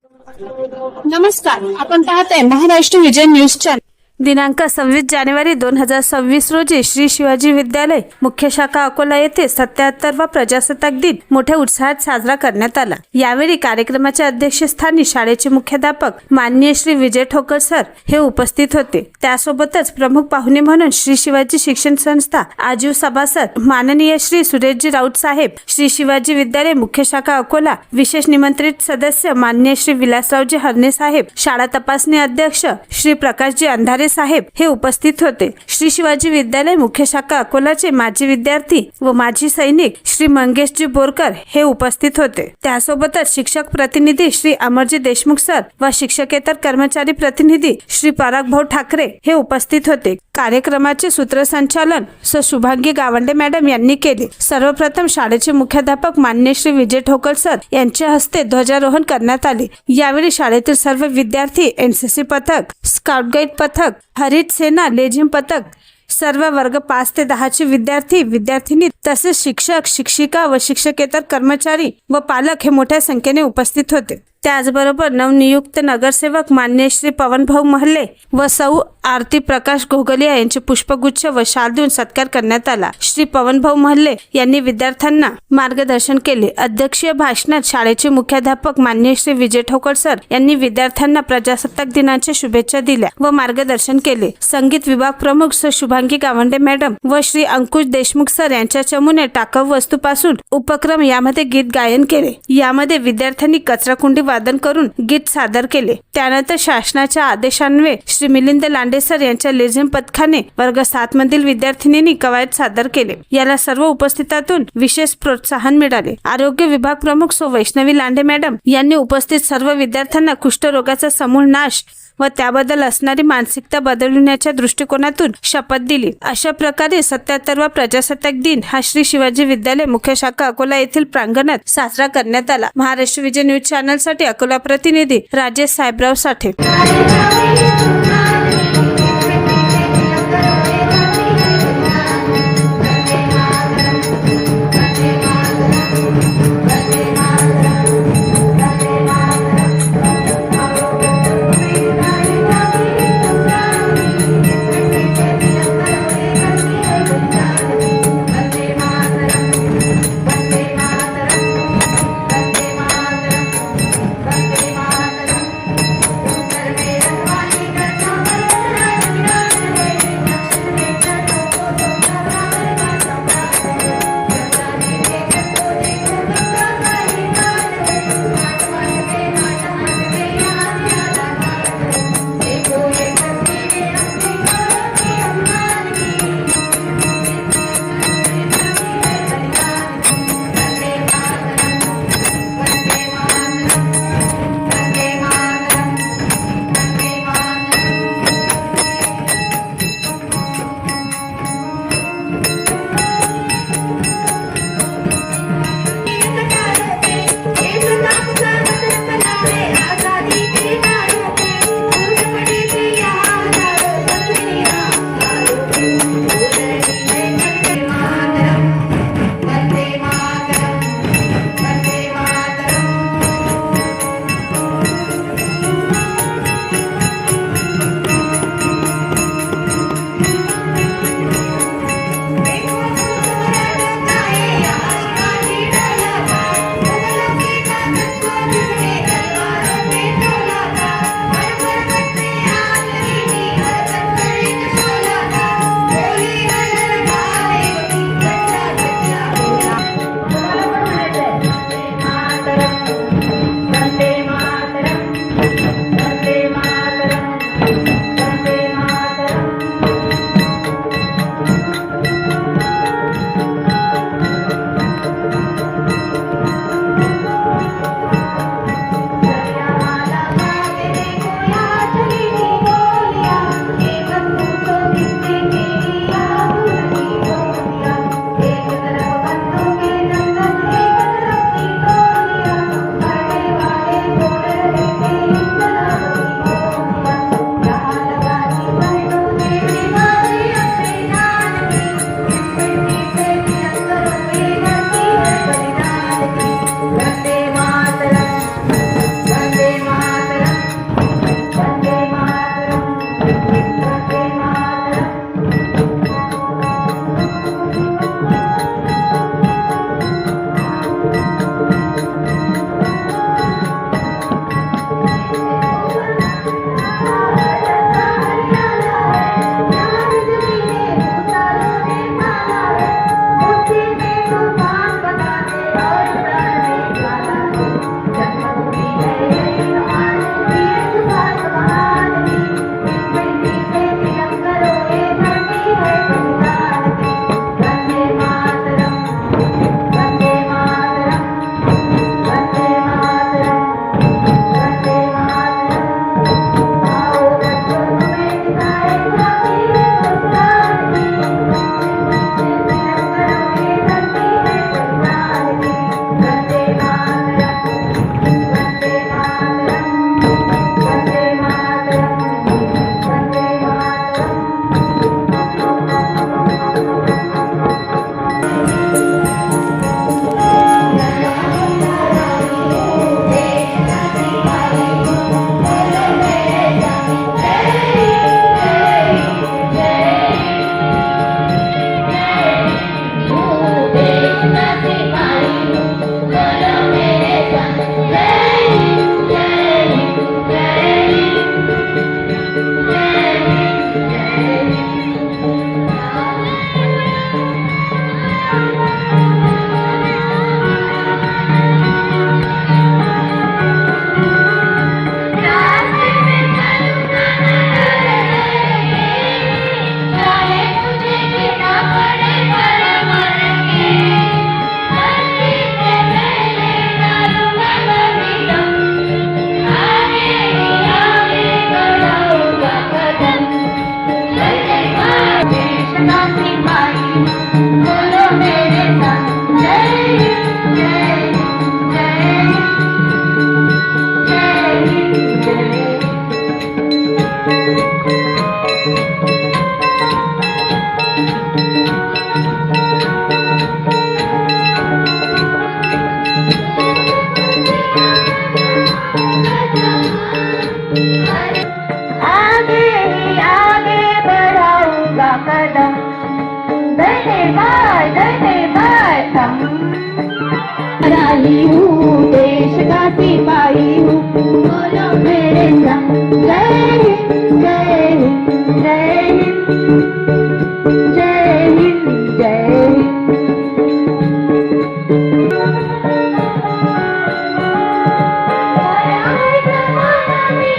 नमस्कार, आपण पाहत आहे महाराष्ट्र विजय न्यूज चॅनल। दिनांक 26 जानेवारी 2026 रोजी श्री शिवाजी विद्यालय मुख्य शाखा अकोला येथे 77वा प्रजासत्ताक दिन मोठ्या उत्साहात साजरा करण्यात आला। यावेळी कार्यक्रमाच्या अध्यक्षस्थानी शाळेचे मुख्याध्यापक माननीय श्री विजय ठोकर सर हे उपस्थित होते। त्यासोबतच प्रमुख पाहुणे म्हणून श्री शिवाजी शिक्षण संस्था आजीव सभासद माननीय श्री सुरेशजी राऊत साहेब, श्री शिवाजी विद्यालय मुख्य शाखा अकोला विशेष निमंत्रित सदस्य माननीय श्री विलासरावजी हरणे साहेब, शाळा तपासणी अध्यक्ष श्री प्रकाशजी अंधारे साहेब हे उपस्थित होते। श्री शिवाजी विद्यालय मुख्य शाखा अकोलाचे माजी विद्यार्थी व माजी सैनिक श्री मंगेशजी बोरकर हे उपस्थित होते। त्यासोबतच शिक्षक प्रतिनिधी श्री अमरजी देशमुख सर व शिक्षकेतर कर्मचारी प्रतिनिधी श्री पराग भाऊ ठाकरे हे उपस्थित होते। कार्यक्रमाचे सूत्रसंचालन शुभांगी गावंडे मॅडम यांनी केले। सर्वप्रथम शाळेचे मुख्याध्यापक माननीय श्री विजय ठोकर सर यांच्या हस्ते ध्वजारोहण करण्यात आले। यावेळी शाळेतील सर्व विद्यार्थी, एनसीसी पथक, स्काउट गाईड पथक, हरित सेना, लेझिम पथक, सर्व वर्ग 5 ते 10 चे विद्यार्थी, विद्यार्थिनी तसेच शिक्षक, शिक्षिका व शिक्षकेतर कर्मचारी व पालक हे मोठ्या संख्येने उपस्थित होते। त्याचबरोबर नवनियुक्त नगरसेवक माननीय श्री पवनभाऊ महले व सौ आरती प्रकाश घोगलिया यांचे पुष्पगुच्छ व शाल देऊन सत्कार करण्यात आला। श्री पवनभाऊ महले यांनी विद्यार्थ्यांना मार्गदर्शन केले। अध्यक्षीय भाषणात शाळेचे मुख्याध्यापक माननीय श्री विजय ठोकर सर यांनी विद्यार्थ्यांना प्रजासत्ताक दिनाच्या शुभेच्छा दिल्या व मार्गदर्शन केले। संगीत विभाग प्रमुख श्री शुभांगी गावंडे मॅडम व श्री अंकुश देशमुख सर यांच्या चमूने टाकाऊ वस्तूपासून उपक्रम यामध्ये गीत गायन केले। यामध्ये विद्यार्थ्यांनी कचराकुंडी वादन करून गीत सादर केले। त्यानंतर शासनाच्या आदेशान्वये श्री मिलिंद लांडे सर यांच्या लेझिम पथकाने वर्ग 7 मधील विद्यार्थिनींनी कवायत सादर केले। याला सर्व उपस्थितातून विशेष प्रोत्साहन मिळाले। आरोग्य विभाग प्रमुख सौ वैष्णवी लांडे मॅडम यांनी उपस्थित सर्व विद्यार्थ्यांना कुष्ठरोगाचा समूळ नाश व त्याबद्दल असणारी मानसिकता बदलण्याच्या दृष्टिकोनातून शपथ दिली। अशा प्रकारे 77वा प्रजासत्ताक दिन हा श्री शिवाजी विद्यालय मुख्य शाखा अकोला येथील प्रांगणात साजरा करण्यात आला। महाराष्ट्र विजय न्यूज चॅनल साठी अकोला प्रतिनिधी राजेश साहेबराव साठे।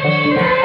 Thank you.